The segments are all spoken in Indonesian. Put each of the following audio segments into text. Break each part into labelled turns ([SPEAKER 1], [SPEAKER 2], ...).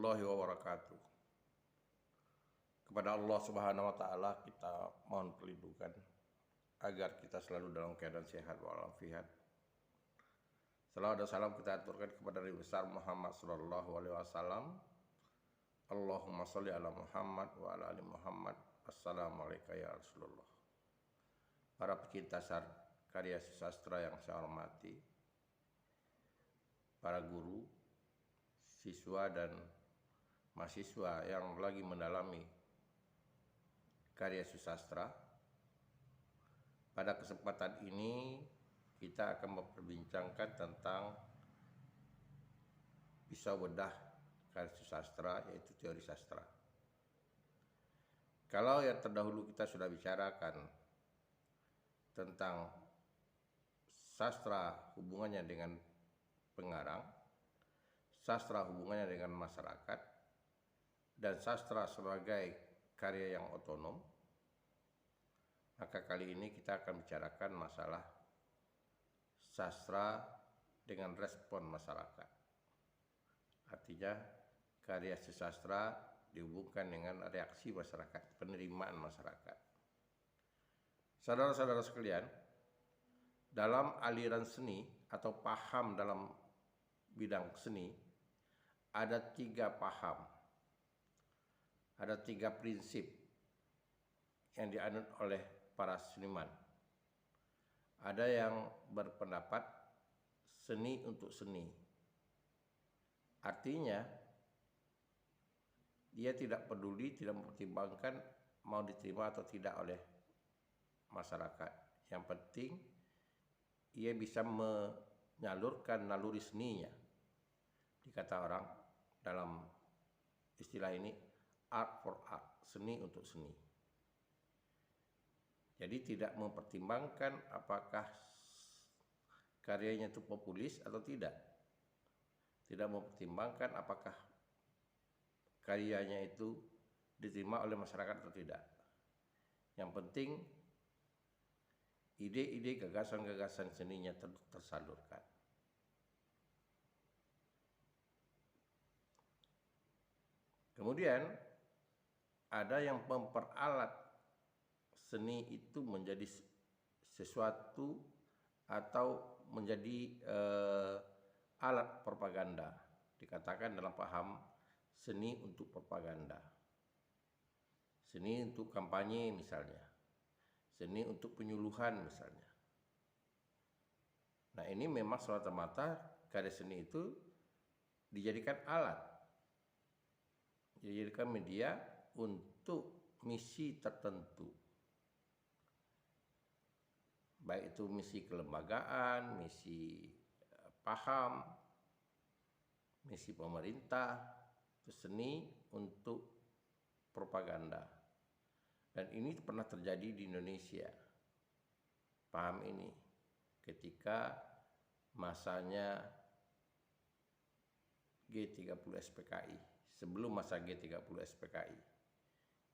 [SPEAKER 1] warahmatullahi wabarakatuh. Kepada Allah Subhanahu wa taala kita mohon perlindungan agar kita selalu dalam keadaan sehat walafiat. Salawat dan salam kita aturkan kepada Nabi besar Muhammad sallallahu alaihi wasallam. Allahumma sholli ala Muhammad wa ala ali Muhammad. Assalamualaikum ya Rasulullah. Para pecinta karya sastra yang saya hormati, para guru, siswa dan mahasiswa yang lagi mendalami karya sastra. Pada kesempatan ini kita akan memperbincangkan tentang pisau bedah karya sastra, yaitu teori sastra. Kalau yang terdahulu kita sudah bicarakan tentang sastra hubungannya dengan pengarang, sastra hubungannya dengan masyarakat, dan sastra sebagai karya yang otonom, maka kali ini kita akan bicarakan masalah sastra dengan respon masyarakat. Artinya karya sastra dihubungkan dengan reaksi masyarakat, penerimaan masyarakat. Saudara-saudara sekalian, dalam aliran seni atau paham dalam bidang seni ada 3 paham, ada 3 prinsip yang dianut oleh para seniman. Ada yang berpendapat seni untuk seni, artinya dia tidak peduli, tidak mempertimbangkan mau diterima atau tidak oleh masyarakat. Yang penting ia bisa menyalurkan naluri seninya. Dikata orang dalam istilah ini art for art, seni untuk seni. Jadi tidak mempertimbangkan apakah karyanya itu populis atau tidak. Tidak mempertimbangkan apakah karyanya itu diterima oleh masyarakat atau tidak. Yang penting ide-ide, gagasan-gagasan seninya tersalurkan. Kemudian ada yang memperalat seni itu menjadi sesuatu atau menjadi alat propaganda. Dikatakan dalam paham seni untuk propaganda, seni untuk kampanye misalnya, seni untuk penyuluhan misalnya. Nah, ini memang semata-mata karya seni itu dijadikan alat, dijadikan media untuk misi tertentu, baik itu misi kelembagaan, misi paham, misi pemerintah. Itu seni untuk propaganda. Dan ini pernah terjadi di Indonesia, paham ini, ketika masanya G30 SPKI, sebelum masa G30 SPKI,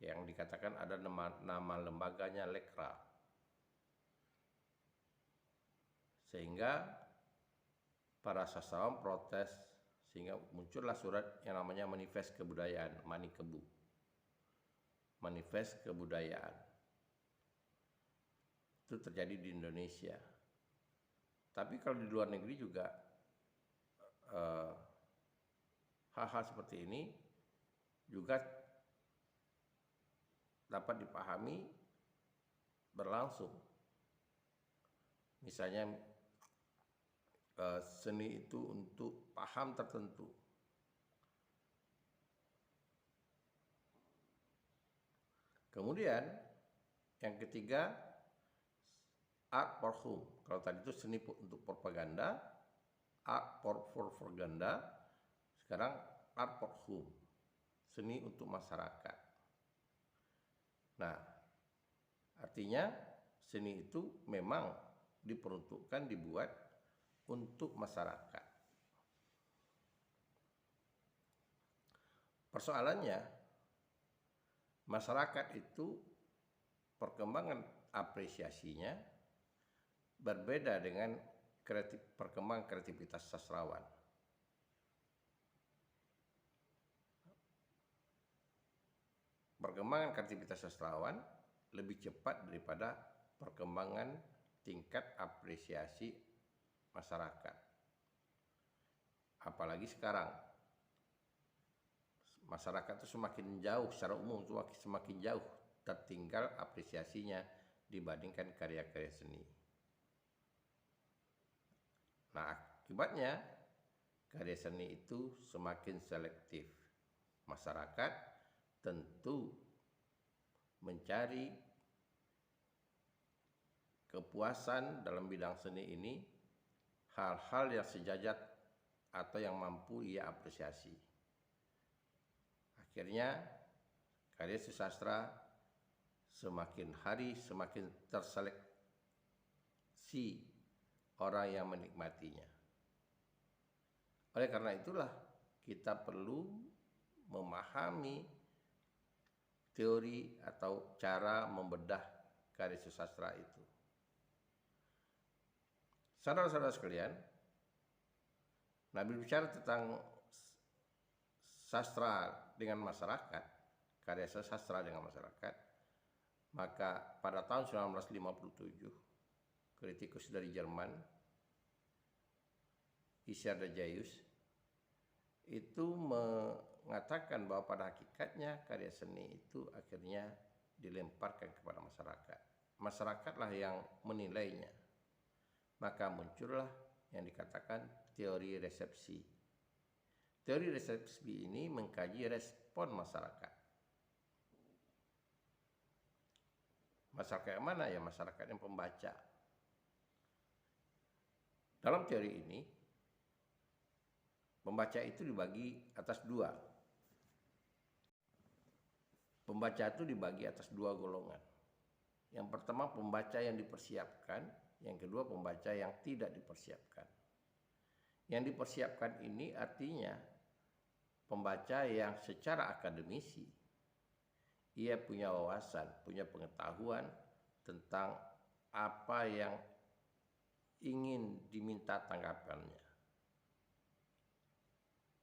[SPEAKER 1] yang dikatakan ada nama lembaganya Lekra. Sehingga para sastrawan protes, sehingga muncullah surat yang namanya Manifest Kebudayaan, Manikebu, Manifest Kebudayaan. Itu terjadi di Indonesia. Tapi kalau di luar negeri juga hal-hal seperti ini juga dapat dipahami berlangsung. Misalnya seni itu untuk paham tertentu. Kemudian yang ketiga, art for whom. Kalau tadi itu seni untuk propaganda, art for propaganda. Sekarang art for whom, seni untuk masyarakat. Nah, artinya seni itu memang diperuntukkan, dibuat untuk masyarakat. Persoalannya, masyarakat itu perkembangan apresiasinya berbeda dengan perkembangan kreativitas sastrawan. perkembangan kreativitas sastrawan lebih cepat daripada perkembangan tingkat apresiasi masyarakat. Apalagi sekarang masyarakat itu semakin jauh, secara umum semakin jauh tertinggal apresiasinya dibandingkan karya-karya seni. Nah, akibatnya karya seni itu semakin selektif. Masyarakat tentu mencari kepuasan dalam bidang seni ini hal-hal yang sejajar atau yang mampu ia apresiasi. Akhirnya karya sastra semakin hari semakin terseleksi orang yang menikmatinya. Oleh karena itulah kita perlu memahami teori atau cara membedah karya sastra itu. Saudara-saudara sekalian, Nabi bicara tentang sastra dengan masyarakat, karya sastra dengan masyarakat, maka pada tahun 1957, kritikus dari Jerman, Isidor Jayus, itu mengatakan bahwa pada hakikatnya karya seni itu akhirnya dilemparkan kepada masyarakat. Masyarakatlah yang menilainya. Maka muncullah yang dikatakan teori resepsi. Teori resepsi ini mengkaji respon masyarakat. Masyarakat yang mana? Ya masyarakat yang pembaca. Dalam teori ini, pembaca itu dibagi atas dua. Pembaca itu dibagi atas dua golongan. Yang pertama pembaca yang dipersiapkan, yang kedua pembaca yang tidak dipersiapkan. Yang dipersiapkan ini artinya pembaca yang secara akademisi ia punya wawasan, punya pengetahuan tentang apa yang ingin diminta tanggapannya.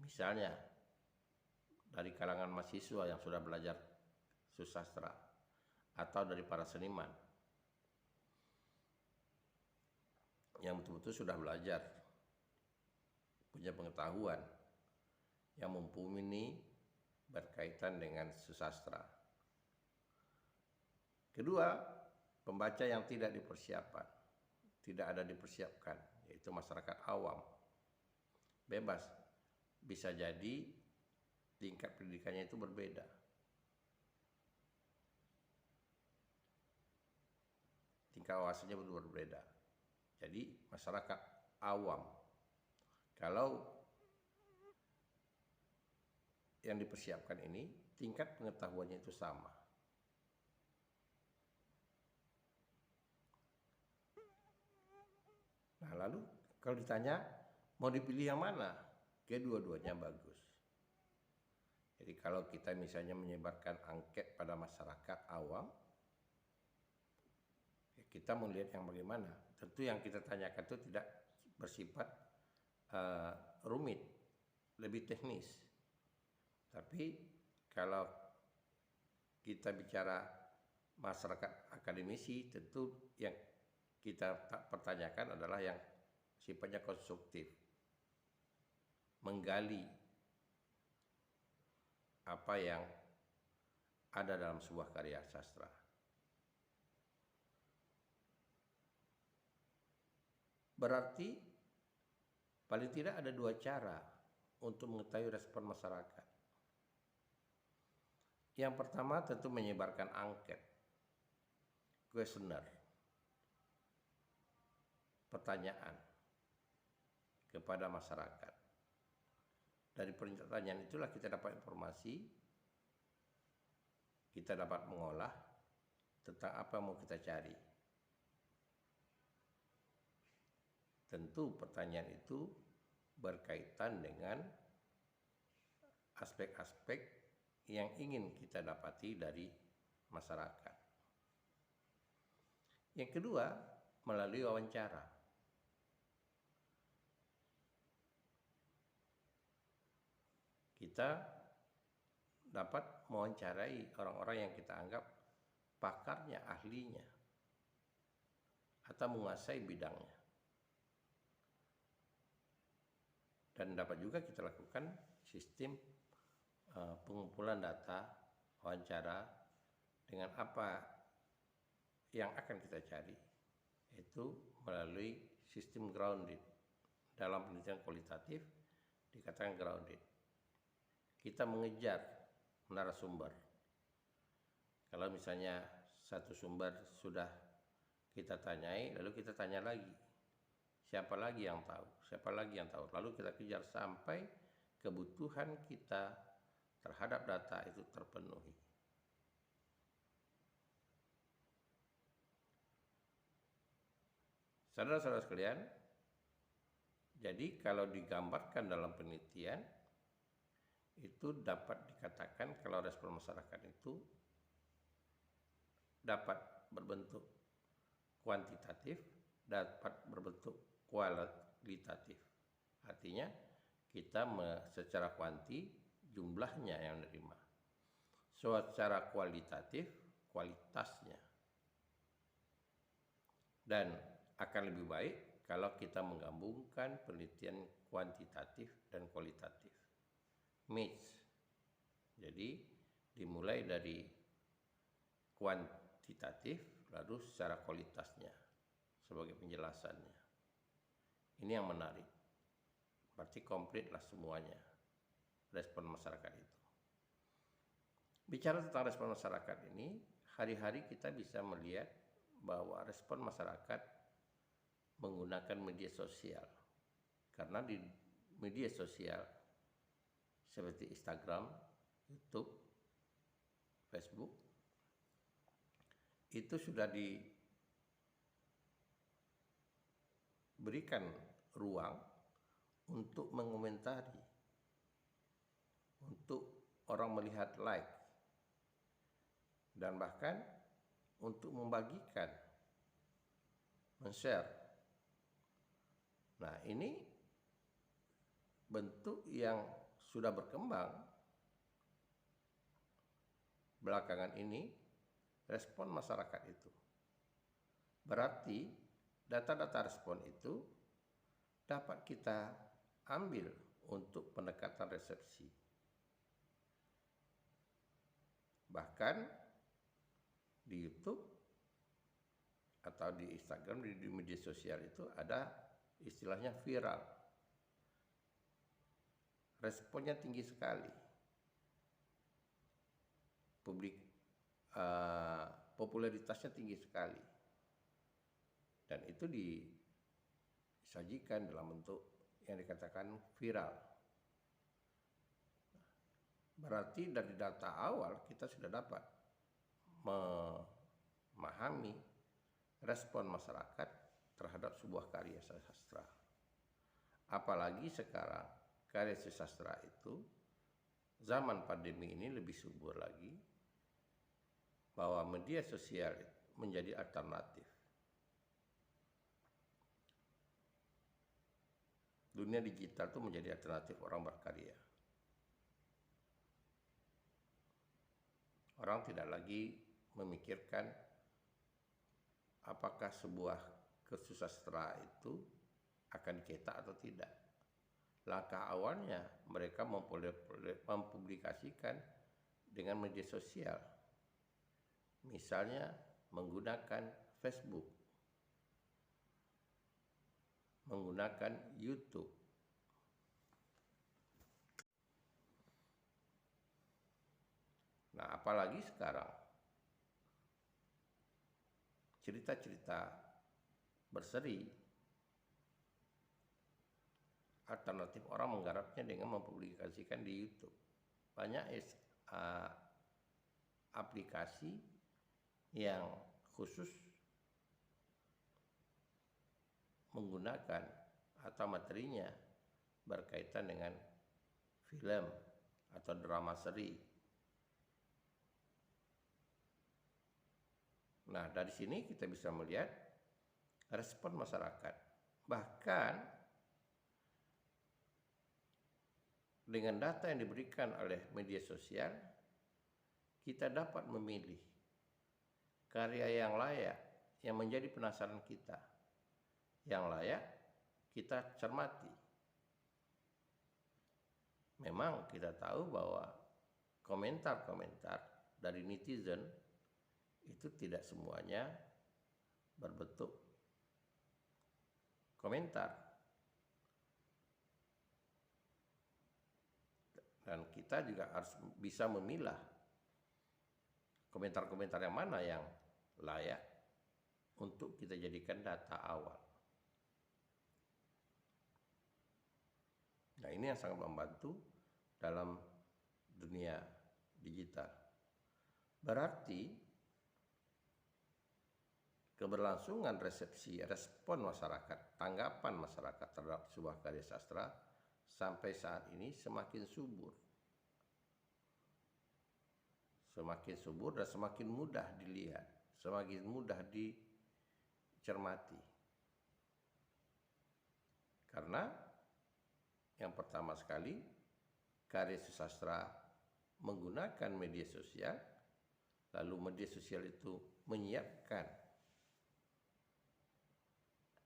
[SPEAKER 1] Misalnya dari kalangan mahasiswa yang sudah belajar sastra atau dari para seniman yang betul-betul sudah belajar, punya pengetahuan yang mumpuni berkaitan dengan sastra. Kedua, pembaca yang tidak ada dipersiapkan, yaitu masyarakat awam. Bebas, bisa jadi tingkat pendidikannya itu berbeda. Tingkat wawasannya berbeda. Jadi masyarakat awam. Kalau yang dipersiapkan ini tingkat pengetahuannya itu sama. Nah, lalu kalau ditanya mau dipilih yang mana? Kedua-duanya bagus. Jadi kalau kita misalnya menyebarkan angket pada masyarakat awam, ya kita melihat yang bagaimana. Tentu yang kita tanyakan itu tidak bersifat rumit, lebih teknis. Tapi kalau kita bicara masyarakat akademisi, tentu yang kita pertanyakan adalah yang sifatnya konstruktif, menggali apa yang ada dalam sebuah karya sastra. Berarti paling tidak ada dua cara untuk mengetahui respon masyarakat. Yang pertama tentu menyebarkan angket, kuesioner, pertanyaan kepada masyarakat. Dari pertanyaan itulah kita dapat informasi, kita dapat mengolah tentang apa yang mau kita cari. Tentu pertanyaan itu berkaitan dengan aspek-aspek yang ingin kita dapati dari masyarakat. Yang kedua, melalui wawancara. Kita dapat mewawancarai orang-orang yang kita anggap pakarnya, ahlinya, atau menguasai bidangnya. Dan dapat juga kita lakukan sistem pengumpulan data, wawancara dengan apa yang akan kita cari, yaitu melalui sistem grounded. Dalam penelitian kualitatif dikatakan grounded. Kita mengejar narasumber. Kalau misalnya satu sumber sudah kita tanyai, lalu kita tanya lagi, siapa lagi yang tahu, siapa lagi yang tahu, lalu kita kejar sampai kebutuhan kita terhadap data itu terpenuhi. Saudara-saudara sekalian, jadi kalau digambarkan dalam penelitian, itu dapat dikatakan kalau respon masyarakat itu dapat berbentuk kuantitatif, dapat berbentuk kualitatif. Artinya kita secara kuanti jumlahnya yang menerima. Secara kualitatif kualitasnya. Dan akan lebih baik kalau kita menggabungkan penelitian kuantitatif dan kualitatif. Mix. Jadi dimulai dari kuantitatif lalu secara kualitasnya sebagai penjelasannya. Ini yang menarik. Berarti komplitlah semuanya respon masyarakat itu. Bicara tentang respon masyarakat ini, hari-hari kita bisa melihat bahwa respon masyarakat menggunakan media sosial. Karena di media sosial seperti Instagram, YouTube, Facebook, itu sudah diberikan ruang untuk mengomentari, untuk orang melihat like, dan bahkan untuk membagikan, men-share. Nah, ini bentuk yang sudah berkembang belakangan ini, respon masyarakat itu. Berarti data-data respon itu dapat kita ambil untuk pendekatan resepsi. Bahkan di YouTube atau di Instagram, di media sosial itu ada istilahnya viral. Responnya tinggi sekali. Popularitasnya tinggi sekali. Dan itu disajikan dalam bentuk yang dikatakan viral. Berarti dari data awal kita sudah dapat memahami respon masyarakat terhadap sebuah karya sastra. Apalagi sekarang karya sastra itu zaman pandemi ini lebih subur lagi, bahwa media sosial menjadi alternatif. Dunia digital itu menjadi alternatif orang berkarya. Orang tidak lagi memikirkan apakah sebuah kesusastraan itu akan dicetak atau tidak. Langkah awalnya mereka mempublikasikan dengan media sosial. Misalnya menggunakan Facebook, menggunakan YouTube. Nah, apalagi sekarang cerita-cerita berseri, alternatif orang menggarapnya dengan mempublikasikan di YouTube. Banyak aplikasi yang khusus menggunakan atau materinya berkaitan dengan film atau drama seri. Nah, dari sini kita bisa melihat respon masyarakat. Bahkan dengan data yang diberikan oleh media sosial, kita dapat memilih karya yang layak, yang menjadi penasaran kita, yang layak kita cermati. Memang kita tahu bahwa komentar-komentar dari netizen itu tidak semuanya berbentuk komentar. Dan kita juga harus bisa memilah komentar-komentar yang mana yang layak untuk kita jadikan data awal. Nah, ini yang sangat membantu dalam dunia digital. Berarti keberlangsungan respon masyarakat, tanggapan masyarakat terhadap sebuah karya sastra sampai saat ini semakin subur. Semakin subur dan semakin mudah dilihat, semakin mudah dicermati. Karena yang pertama sekali, karya sastra menggunakan media sosial, lalu media sosial itu menyiapkan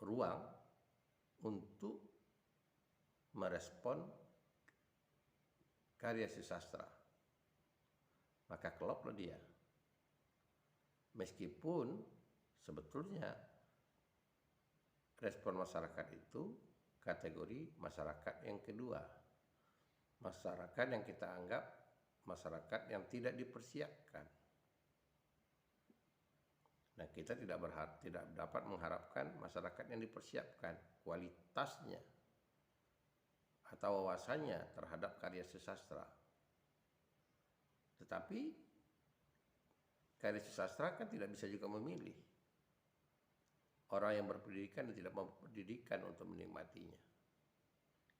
[SPEAKER 1] ruang untuk merespon karya sastra. Maka keloplah dia. Meskipun sebetulnya respon masyarakat itu kategori masyarakat yang kedua. Masyarakat yang kita anggap masyarakat yang tidak dipersiapkan. Nah, kita tidak dapat mengharapkan masyarakat yang dipersiapkan kualitasnya atau wawasannya terhadap karya sastra. Tetapi karya sastra kan tidak bisa juga memilih. Orang yang berpendidikan dan tidak berpendidikan untuk menikmatinya.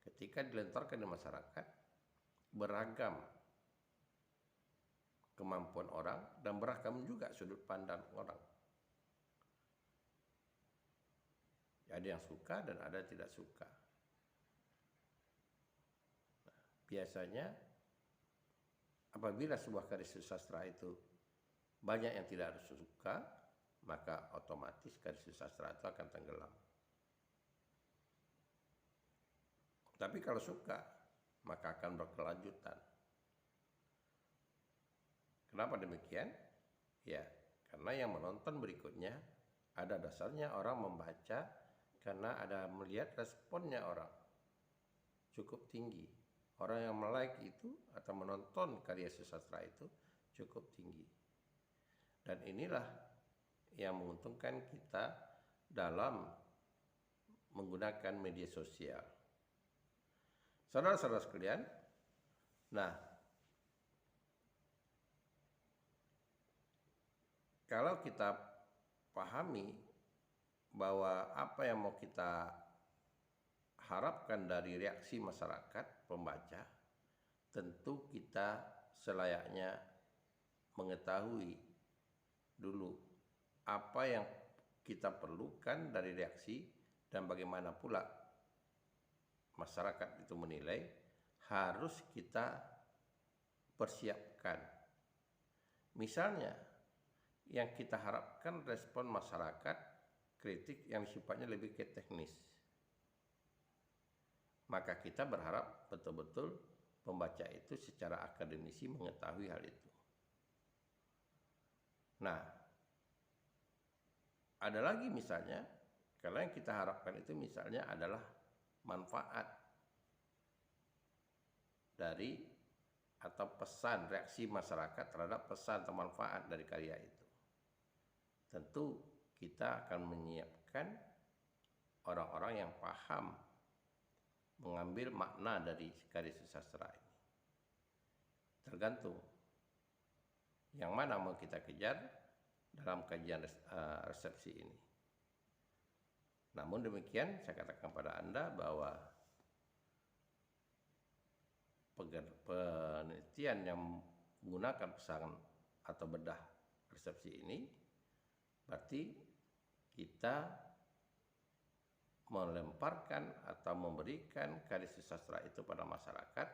[SPEAKER 1] Ketika dilentarkan di masyarakat, beragam kemampuan orang dan beragam juga sudut pandang orang. Ada yang suka dan ada yang tidak suka. Nah, biasanya apabila sebuah karya sastra itu banyak yang tidak suka, maka otomatis karya sastra itu akan tenggelam. Tapi kalau suka, maka akan berkelanjutan. Kenapa demikian? Ya, karena yang menonton berikutnya ada dasarnya orang membaca karena ada melihat responnya orang cukup tinggi. Orang yang like itu atau menonton karya sastra itu cukup tinggi. Dan inilah yang menguntungkan kita dalam menggunakan media sosial. Saudara-saudara sekalian, nah, kalau kita pahami bahwa apa yang mau kita harapkan dari reaksi masyarakat pembaca, tentu kita selayaknya mengetahui dulu apa yang kita perlukan dari reaksi dan bagaimana pula masyarakat itu menilai harus kita persiapkan. Misalnya, yang kita harapkan respon masyarakat kritik yang sifatnya lebih ke teknis. Maka kita berharap betul-betul pembaca itu secara akademisi mengetahui hal itu. Nah, ada lagi misalnya, kalau yang kita harapkan itu misalnya adalah manfaat dari atau pesan reaksi masyarakat terhadap pesan atau manfaat dari karya itu. Tentu kita akan menyiapkan orang-orang yang paham mengambil makna dari karya sastra ini. Tergantung yang mana mau kita kejar dalam kajian resepsi ini. Namun demikian, saya katakan pada Anda bahwa penelitian yang menggunakan pesan atau bedah resepsi ini berarti kita melemparkan atau memberikan karya sastra itu pada masyarakat,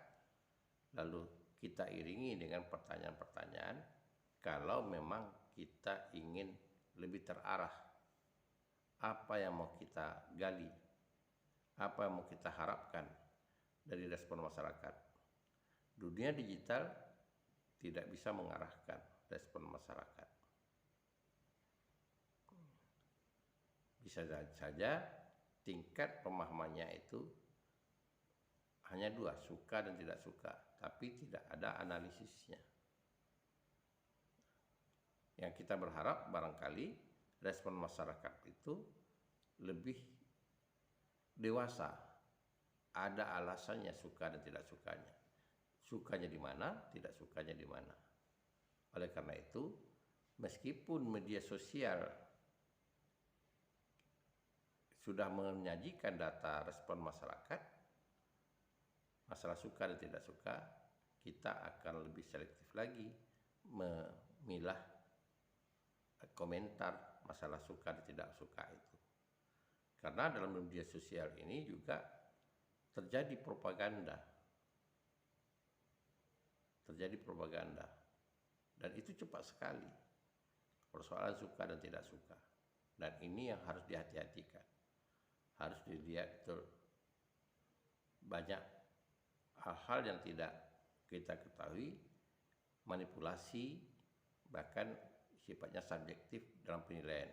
[SPEAKER 1] lalu kita iringi dengan pertanyaan-pertanyaan kalau memang kita ingin lebih terarah apa yang mau kita gali, apa yang mau kita harapkan dari respon masyarakat. Dunia digital tidak bisa mengarahkan respon masyarakat. Bisa saja tingkat pemahamannya itu hanya dua, suka dan tidak suka, tapi tidak ada analisisnya. Yang kita berharap barangkali respon masyarakat itu lebih dewasa, ada alasannya suka dan tidak sukanya. Sukanya di mana, tidak sukanya di mana. Oleh karena itu, meskipun media sosial sudah menyajikan data respon masyarakat, masalah suka dan tidak suka, kita akan lebih selektif lagi memilah komentar masalah suka dan tidak suka itu. Karena dalam media sosial ini juga terjadi propaganda. Dan itu cepat sekali. Persoalan suka dan tidak suka. Dan ini yang harus dihati-hatikan. Harus dilihat betul. Banyak hal-hal yang tidak kita ketahui, manipulasi, bahkan sifatnya subjektif dalam penilaian.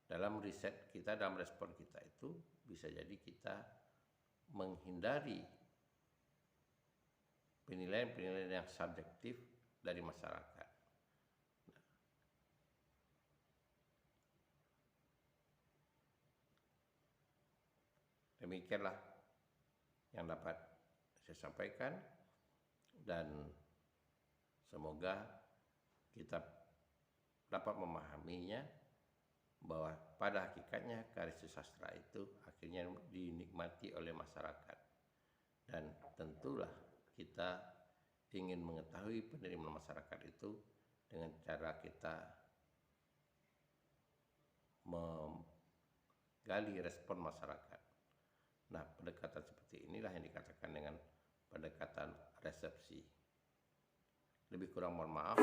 [SPEAKER 1] Dalam riset kita, dalam respon kita itu bisa jadi kita menghindari penilaian-penilaian yang subjektif dari masyarakat. Demikianlah yang dapat saya sampaikan, dan semoga kita dapat memahaminya bahwa pada hakikatnya karya sastra itu akhirnya dinikmati oleh masyarakat, dan tentulah kita ingin mengetahui penerimaan masyarakat itu dengan cara kita menggali respon masyarakat. Nah, pendekatan seperti inilah yang dikatakan dengan pendekatan resepsi. Lebih kurang mohon maaf.